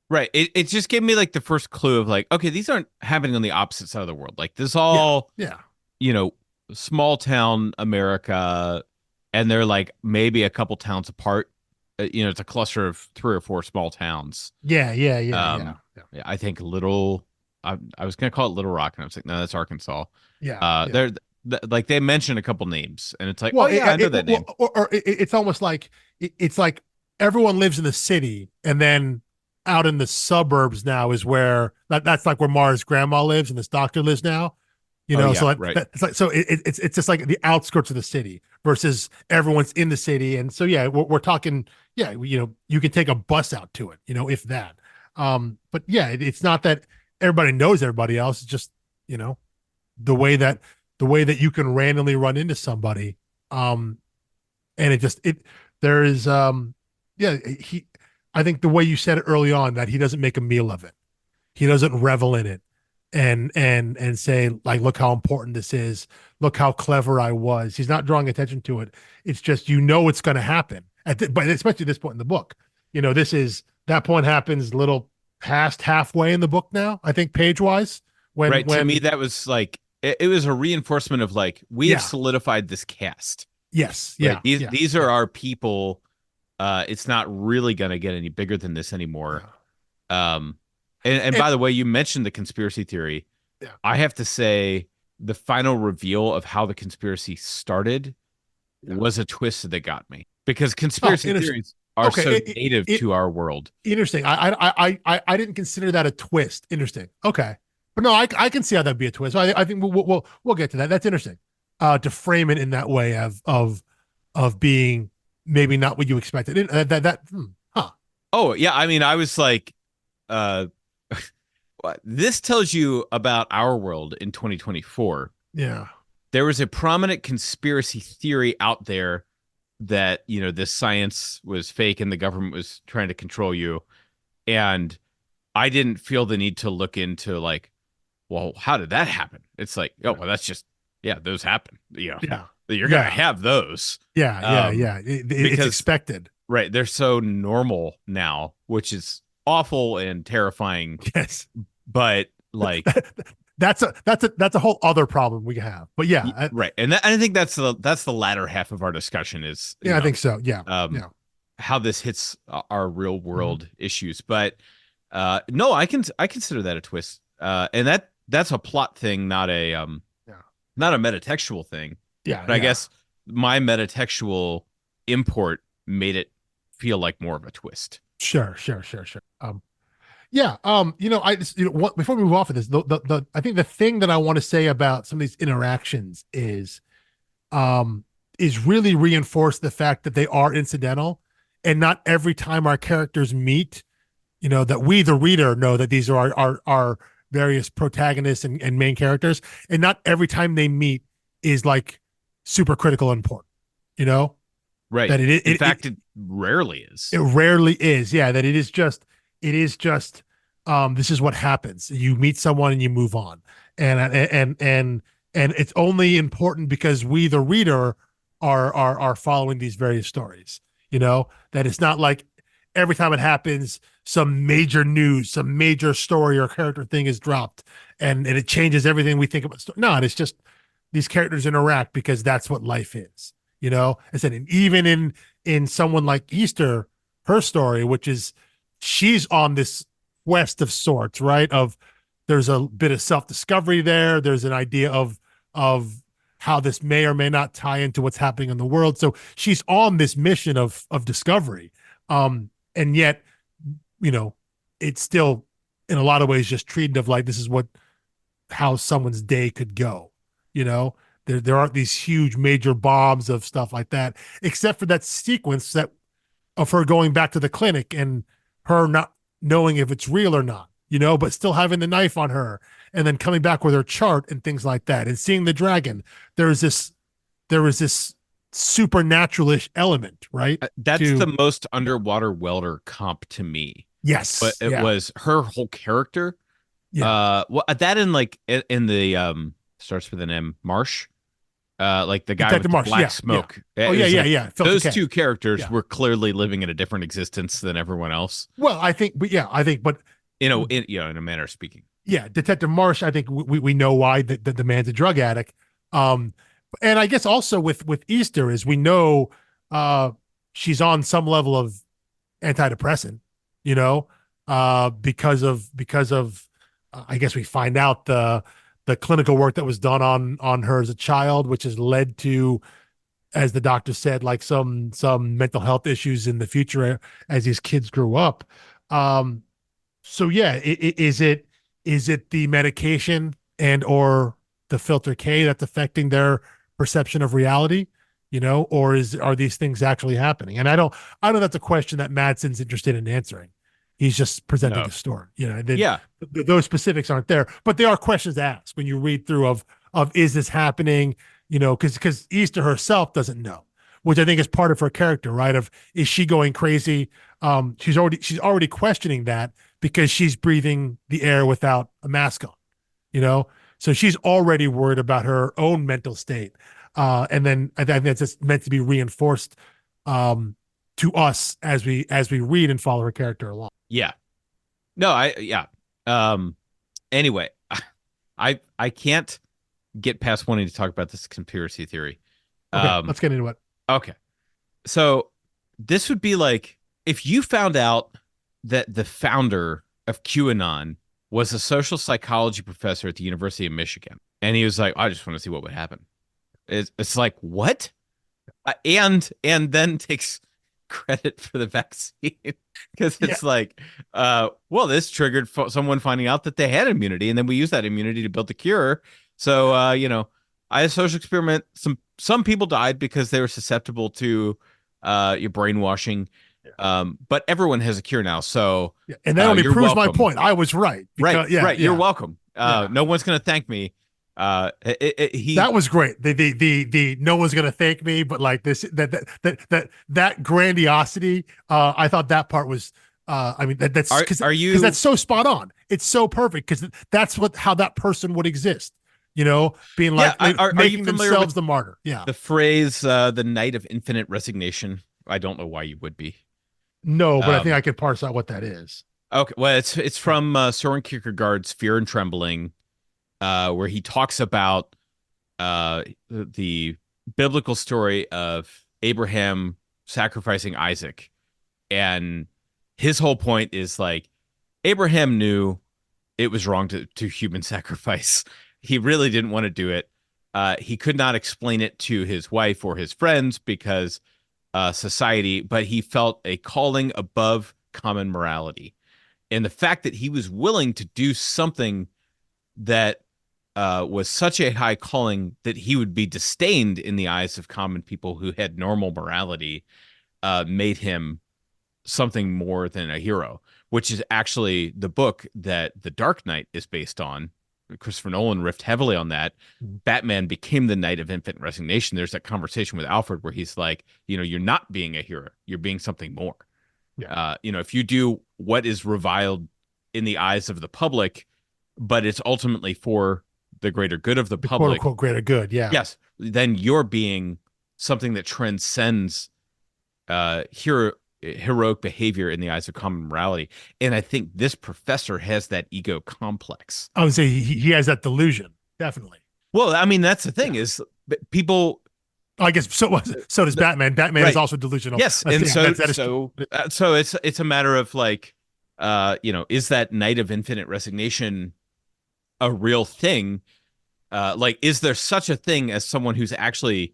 Right. It just gave me like the first clue of like, okay, these aren't happening on the opposite side of the world. Like this Yeah. all, Yeah. you know, small town America, and they're like maybe a couple towns apart. It's a cluster of 3 or 4 small towns. Yeah. Yeah, I think I was gonna call it Little Rock, and I was like, no, that's Arkansas. Yeah. They're like they mentioned a couple names, and it's like, Well, oh yeah, I know that name. it's almost like it's like everyone lives in the city, and then out in the suburbs now is where that's like where Mara's grandma lives and this doctor lives now. You Oh know, yeah, so right. it's like it's just like the outskirts of the city versus everyone's in the city, and so yeah, we're talking, yeah, you know, you can take a bus out to it, you know, if that. But yeah, it's not that everybody knows everybody else. It's just, you know, the way that you can randomly run into somebody, and there is yeah, I think the way you said it early on, that he doesn't make a meal of it, he doesn't revel in it and say like, look how important this is, look how clever I was. He's not drawing attention to it. It's just, you know, it's going to happen but especially this point in the book, you know, that point happens little past halfway in the book now, I think, page wise, Right. To when me, that was like it was a reinforcement of like we have yeah, solidified this cast. yes, Right. yeah, These are our people. It's not really gonna get any bigger than this anymore. Um, and and by the way, you mentioned the conspiracy theory. yeah, I have to say the final reveal of how the conspiracy started yeah. was a twist that got me, because Oh, conspiracy interesting. theories are Okay, so native it to our world. interesting. I didn't consider that a twist. Interesting. Okay, but no, I can see how that'd be a twist. So I think we'll get to that. That's interesting. To frame it in that way of being maybe not what you expected. Huh. Oh yeah, I mean, I was like, uh, this tells you about our world in 2024. Yeah. There was a prominent conspiracy theory out there that, this science was fake and the government was trying to control you. And I didn't feel the need to look into like, well, how did that happen? It's like, oh, well, that's just, yeah, those happen. Yeah. You're Yeah. gonna have those. Yeah. It's Because expected. right, they're so normal now, which is awful and terrifying. Yes. But like, That's a whole other problem we have. But yeah, right, and I think that's the latter half of our discussion is, I think so. Yeah. um, Yeah. how this hits our real world Mm-hmm. issues. But no, I consider that a twist, and that's a plot thing, not a Yeah. not a metatextual thing. Yeah. But I guess my metatextual import made it feel like more of a twist. Sure. Yeah. I just, before we move off of this, I think the thing that I want to say about some of these interactions is really reinforce the fact that they are incidental, and not every time our characters meet, that we, the reader, know that these are our various protagonists and main characters, and not every time they meet is like super critical and important, you know? Right. That In fact, it rarely is. it rarely is. Yeah, that it is just this is what happens. You meet someone and you move on. And it's only important because we the reader are following these various stories. That it's not like every time it happens some major news, some major story or character thing is dropped and it changes everything we think about. No, it's just these characters interact because that's what life is. I said, and even in someone like Easter, her story, which is she's on this quest of sorts, right? Of there's a bit of self-discovery there. There's an idea of how this may or may not tie into what's happening in the world. So she's on this mission of discovery. And yet, it's still in a lot of ways just treated of like this is what how someone's day could go. You know, there aren't these huge major bombs of stuff like that, except for that sequence that of her going back to the clinic and her not knowing if it's real or not, but still having the knife on her and then coming back with her chart and things like that and seeing the dragon. There was this supernaturalish element, right? That's To the most underwater welder comp to me. But yes, it yeah, was her whole character. yeah. Well, that in like in the starts with an M, Marsh. Like the guy with Detective the Marsh, black yeah, yeah. smoke. Oh It yeah, was yeah, like yeah. Filter those K, two characters yeah. were clearly living in a different existence than everyone else. Well, but In a manner of speaking. yeah, Detective Marsh. I think we know why the man's a drug addict. Um, and I guess also with Easter is we know uh she's on some level of antidepressant, you know, because of I guess we find out the clinical work that was done on her as a child, which has led to, as the doctor said, like some mental health issues in the future as these kids grew up. Um, so yeah, is it the medication and or the filter K that's affecting their perception of reality, or are these things actually happening? And I don't know that's a question that Madsen's interested in answering. He's just presenting No. a story, and then Yeah. those specifics aren't there, but they are questions to ask when you read through of is this happening, because Easter herself doesn't know, which I think is part of her character, right? Of is she going crazy? She's already questioning that because she's breathing the air without a mask on, you know? So she's already worried about her own mental state. And then I think that's just meant to be reinforced to us as we read and follow her character along. Yeah. No, yeah. Um anyway, I can't get past wanting to talk about this conspiracy theory. Okay, Um let's get into it. okay. So this would be like if you found out that the founder of QAnon was a social psychology professor at the University of Michigan, and he was like, "I just want to see what would happen." It's like what? And then takes credit for the vaccine because Yeah, it's like, well, this triggered someone finding out that they had immunity, and then we use that immunity to build the cure. So, I had a social experiment. Some people died because they were susceptible to your brainwashing. But everyone has a cure now, so yeah. And that only you're proves my welcome. point. I was right Right, because yeah, right. You're yeah, welcome. yeah. No one's gonna thank me. He That was great. The no one's gonna thank me, but like this that grandiosity. I thought that part was. I mean that's are because that's you so spot on. It's so perfect because that's how that person would exist. Being yeah, like are you making familiar themselves with the martyr. Yeah. the phrase the night of infinite resignation? I don't know why you would be. No, but I think Um I could parse out what that is. okay, well it's Yeah. from Soren Kierkegaard's Fear and Trembling, where he talks about the biblical story of Abraham sacrificing Isaac. And his whole point is like Abraham knew it was wrong to human sacrifice. He really didn't want to do it. He could not explain it to his wife or his friends because society, but he felt a calling above common morality. And the fact that he was willing to do something that was such a high calling that he would be disdained in the eyes of common people who had normal morality made him something more than a hero, which is actually the book that The Dark Knight is based on. Christopher Nolan riffed heavily on that. Mhm. Batman became the Knight of Infinite Resignation. There's that conversation with Alfred where he's like, you're not being a hero, you're being something more. Yeah. If you do what is reviled in the eyes of the public, but it's ultimately for the greater good of the The quote public, unquote greater good. Yeah. yes, then you're being something that transcends heroic behavior in the eyes of common morality. And I think this professor has that ego complex. I would say he has that delusion. Definitely. Well, I mean, that's the thing Yeah. is people. I guess so does Batman. Batman is Right. also delusional. Yes, and That is true. so it's a matter of like, is that Night of Infinite Resignation a real thing? Like, is there such a thing as someone who's actually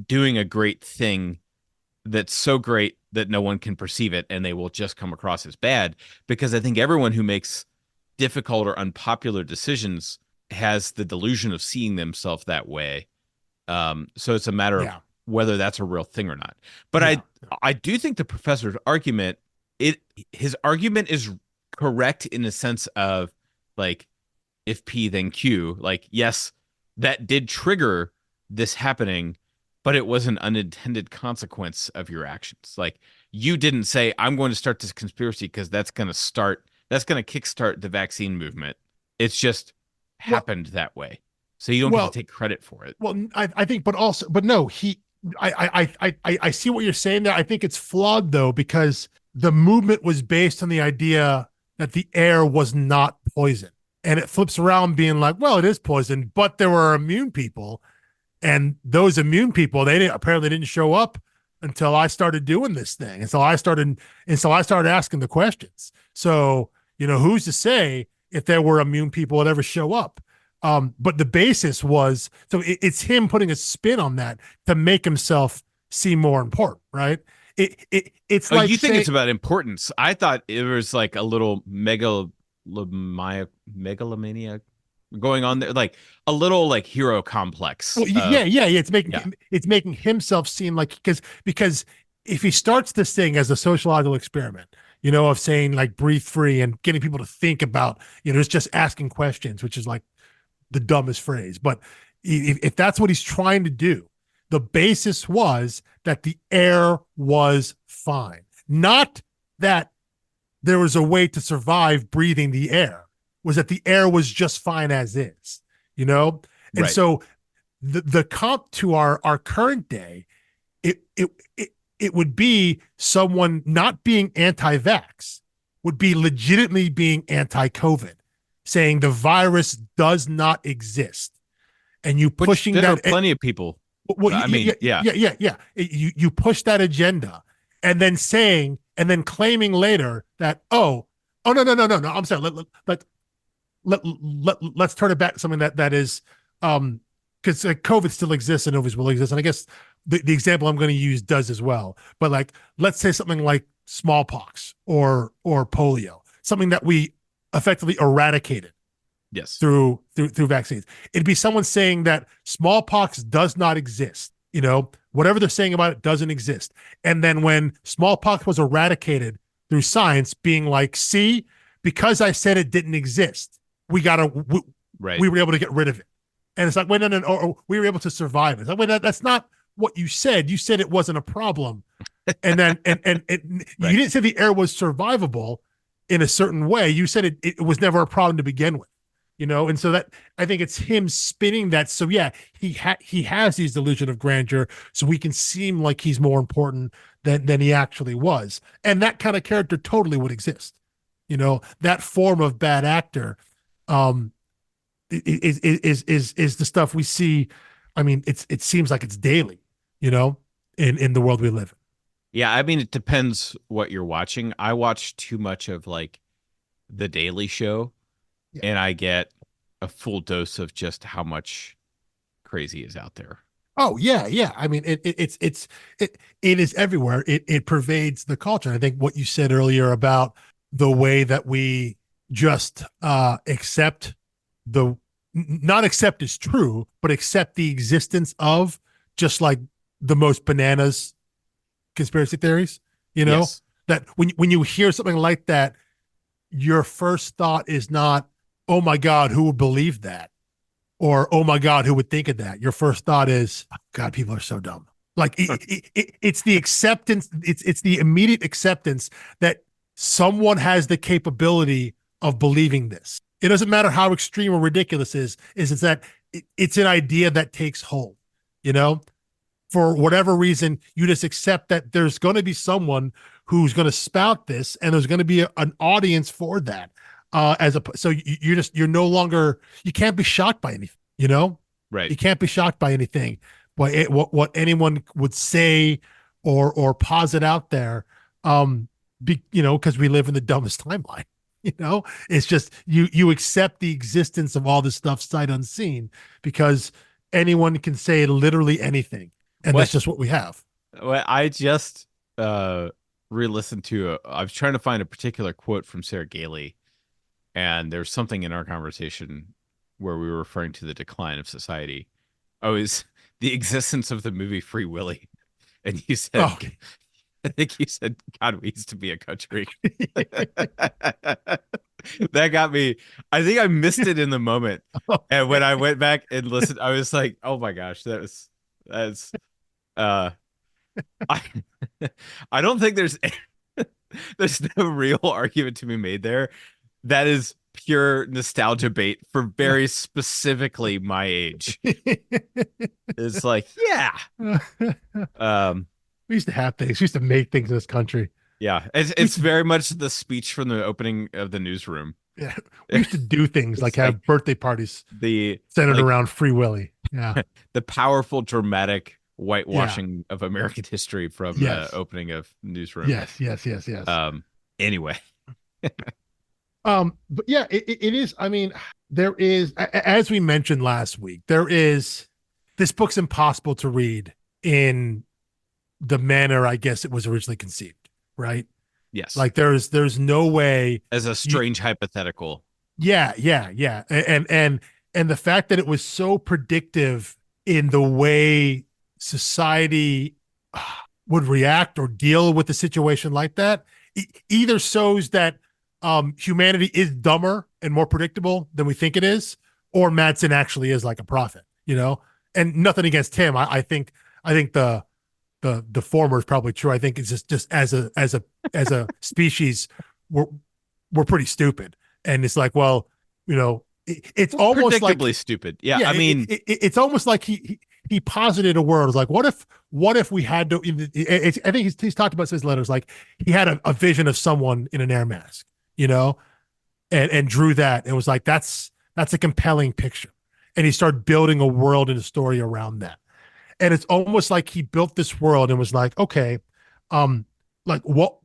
doing a great thing that's so great that no one can perceive it and they will just come across as bad? Because I think everyone who makes difficult or unpopular decisions has the delusion of seeing themselves that way. So it's a matter of Yeah. whether that's a real thing or not. But Yeah. I do think the professor's argument, his argument is correct in the sense of like, if P then Q, like, yes, that did trigger this happening, but it was an unintended consequence of your actions. Like, you didn't say, I'm going to start this conspiracy because that's going to kickstart the vaccine movement. It's just Well, happened that way. So you don't get to well, take credit for it. well. I think, but no. I see what you're saying there. I think it's flawed though because the movement was based on the idea that the air was not poison, and it flips around being like, well, it is poison, but there were immune people, and those immune people apparently didn't show up until I started doing this thing, and so I started asking the questions. So who's to say if there were immune people would ever show up? But the basis was it's him putting a spin on that to make himself seem more important, right? It's Oh, like you think it's about importance? I thought it was like a little megalomania going on there, like a little like hero complex. well, yeah. Yeah, It's making himself seem like because if he starts this thing as a sociological experiment, of saying like breathe free and getting people to think about, it's just asking questions, which is like the dumbest phrase. But if that's what he's trying to do, the basis was that the air was fine, not that there was a way to survive breathing the air, was that the air was just fine as is, And right. so the comp to our current day, it would be someone not being anti-vax, would be legitimately being anti-COVID, saying the virus does not exist, and you Which pushing there are that. plenty of people. Well, I mean, yeah, yeah. You push that agenda, and then claiming later that oh no. I'm sorry. Let's turn it back to something that is because COVID still exists and always will exist, and I guess the example I'm going to use does as well. But like, let's say something like smallpox or polio, something that we effectively eradicated yes, through vaccines. It'd be someone saying that smallpox does not exist. Whatever they're saying about it doesn't exist. And then when smallpox was eradicated through science, being like, see, because I said it didn't exist, we right. were able to get rid of it. And it's like, wait, no, or we were able to survive it. It's like, wait, that's not what you said. You said it wasn't a problem. And then and Right. you didn't say the air was survivable in a certain way. You said it was never a problem to begin with. And so that I think it's him spinning that. So yeah, he has these delusion of grandeur, so we can seem like he's more important than he actually was, and that kind of character totally would exist. That form of bad actor, is the stuff we see. I mean, it seems like it's daily, in the world we live in. Yeah, I mean, it depends what you're watching. I watch too much of like The Daily Show, Yeah. and I get a full dose of just how much crazy is out there. Oh yeah. I mean, it is everywhere. It pervades the culture. I think what you said earlier about the way that we just accept the not accept is true, but accept the existence of just like the most bananas conspiracy theories. Yes. That when you hear something like that, your first thought is not oh my God, who would believe that? Or, oh my God, who would think of that? Your first thought is, oh God, people are so dumb. Like it's the acceptance, it's the immediate acceptance that someone has the capability of believing this. It doesn't matter how extreme or ridiculous it's that it's an idea that takes hold, you know? For whatever reason, you just accept that there's going to be someone who's going to spout this, and there's going to be an audience for that. So you're no longer, you can't be shocked by anything. Right. You can't be shocked by anything. What anyone would say or posit out there, because we live in the dumbest timeline. It's just you accept the existence of all this stuff sight unseen because anyone can say literally anything, and What that's just what we have. what I just re-listened to. I was trying to find a particular quote from Sarah Gailey, and there's something in our conversation where we were referring to the decline of society. Oh, is the existence of the movie Free Willy, and you said, Oh, okay. I think you said, God, we used to be a country. That got me. I think I missed it in the moment. And when I went back and listened, I was like, oh my gosh, that's uh I I don't think there's no real argument to be made there. That is pure nostalgia bait for very specifically my age. It's like, yeah. Um We used to have things. We used to make things in this country. yeah, it's very much the speech from the opening of the newsroom. Yeah, we used to do things like It's like have birthday parties the centered like around Free Willy. Yeah, the powerful dramatic yeah, whitewashing of American history from the yes, opening of newsroom. yes. Anyway, But yeah, it is. I mean, there is, as we mentioned last week, there is this book's impossible to read in the manner I guess it was originally conceived, right? yes, Like there's no way as a you strange hypothetical. yeah. And the fact that it was so predictive in the way society would react or deal with a situation like that either shows that humanity is dumber and more predictable than we think it is, or Madsen actually is like a prophet, And nothing against him. I think the former is probably true. I think it's just as a species, we're pretty stupid, and it's like, well, it's almost like, Predictably stupid. Yeah, yeah, I mean, it's almost like he posited a world. It's like, what if we had to? I think he's talked about his letters, like he had a vision of someone in an air mask, and drew that and was like, that's a compelling picture, and he started building a world and a story around that. And it's almost like he built this world and was like, okay, like what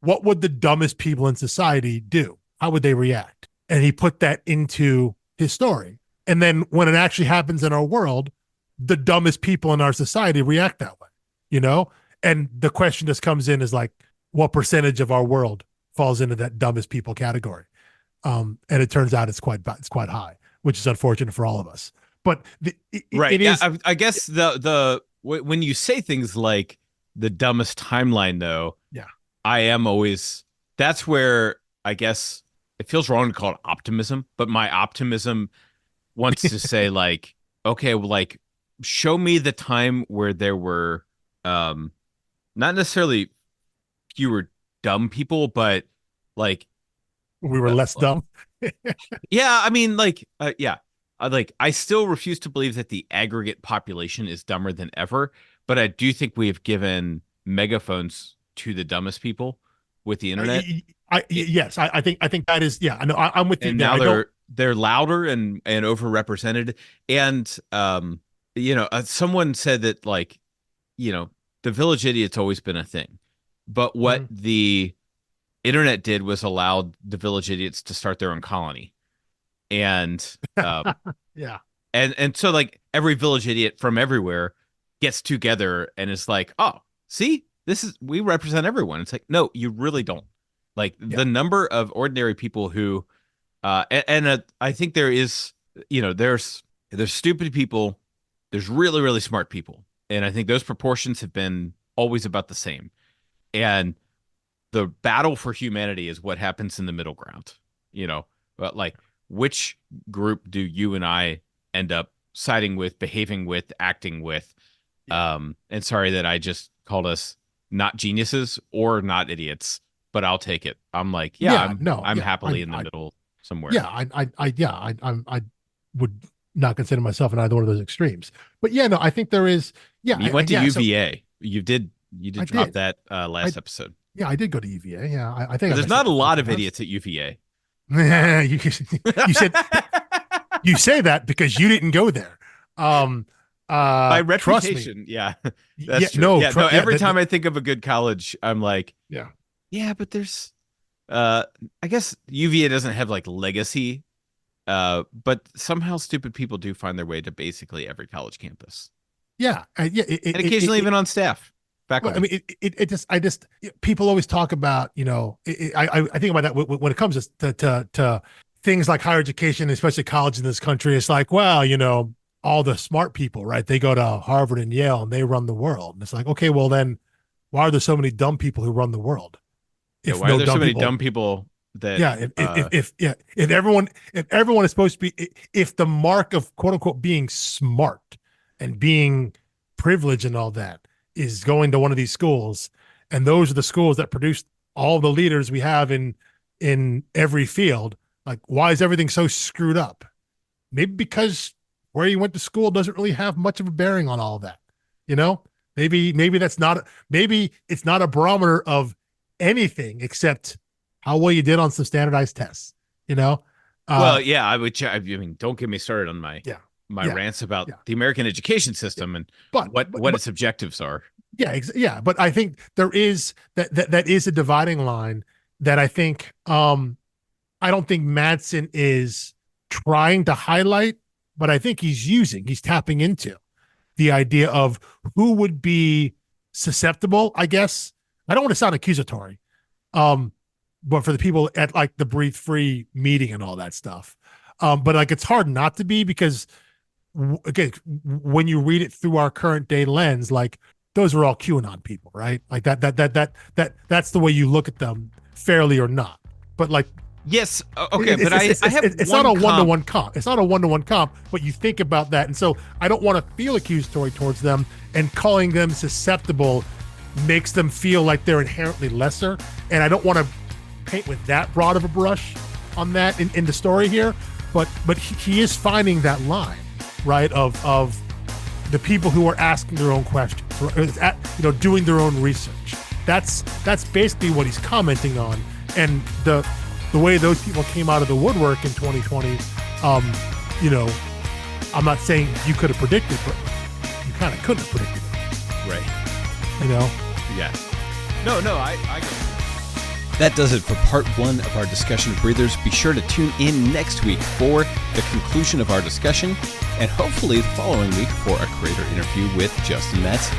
would the dumbest people in society do? How would they react? And he put that into his story. And then when it actually happens in our world, the dumbest people in our society react that way, you know? And the question just comes in is like, what percentage of our world falls into that dumbest people category? And it turns out it's quite high, which is unfortunate for all of us. But right. it Yeah, is, I guess when you say things like the dumbest timeline, though, yeah, I am always that's where I guess it feels wrong to call it optimism, but my optimism wants to say like, okay, well, like show me the time where there were not necessarily fewer dumb people, but like we were less dumb. yeah, I mean yeah. Like I still refuse to believe that the aggregate population is dumber than ever, but I do think we have given megaphones to the dumbest people with the internet. It, Yes, I think that is, yeah. I know, I'm with you and there. now I don't. they're louder and overrepresented. And someone said that like, the village idiot's always been a thing. But what Mhm. the internet did was allowed the village idiots to start their own colony. And Yeah, and so like every village idiot from everywhere gets together and is like, oh, see, we represent everyone. It's like, no, you really don't. Like yeah, the number of ordinary people who I think there is, there's stupid people, there's really really smart people, and I think those proportions have been always about the same. And the battle for humanity is what happens in the middle ground, but like which group do you and I end up siding with, behaving with, acting with? And sorry that I just called us not geniuses or not idiots, but I'll take it. I'm like, I'm happily in the middle somewhere. Yeah, I would not consider myself in either one of those extremes. But yeah, no, I think there is. Yeah, you went to UVA. So, you did drop that last episode. Yeah, I did go to UVA. Yeah, I think there's not a lot of idiots at UVA. you said you say that because you didn't go there. By reputation, that's true. Every time I think of a good college, I'm like, but there's, I guess UVA doesn't have like legacy, but somehow stupid people do find their way to basically every college campus. And occasionally even on staff. Well, I mean, I just people always talk about, I think about that when it comes to things like higher education, especially college in this country. It's like, well, all the smart people, right? They go to Harvard and Yale and they run the world. And it's like, okay, well then, why are there so many dumb people who run the world? Why are there so many dumb people that? If everyone is supposed to be, if the mark of quote unquote being smart and being privileged and all that is going to one of these schools, and those are the schools that produce all the leaders we have in every field, like why is everything so screwed up? Maybe because where you went to school doesn't really have much of a bearing on all of that. Maybe it's not a barometer of anything except how well you did on some standardized tests. I would. I mean, don't get me started on my rants about the American education system and what its objectives are. But I think there is that is a dividing line that I think I don't think Madson is trying to highlight, but I think he's tapping into the idea of who would be susceptible, I guess. I don't want to sound accusatory, but for the people at like the Breathe Free meeting and all that stuff. But like it's hard not to be because again, when you read it through our current day lens, like those are all QAnon people, right? Like that's the way you look at them, fairly or not. But like, yes, okay, but it's not a one-to-one comp. It's not a one-to-one comp, but you think about that, and so I don't want to feel accusatory towards them, and calling them susceptible makes them feel like they're inherently lesser, and I don't want to paint with that broad of a brush on that in the story here, but he is finding that line, right, of the people who are asking their own questions, doing their own research. That's basically what he's commenting on, and the way those people came out of the woodwork in 2020, I'm not saying you could have predicted, but you kind of couldn't have predicted it. Right. Yeah. No, I get it. That does it for part one of our discussion of breathers. Be sure to tune in next week for the conclusion of our discussion, and hopefully the following week for a creator interview with Justin Madson.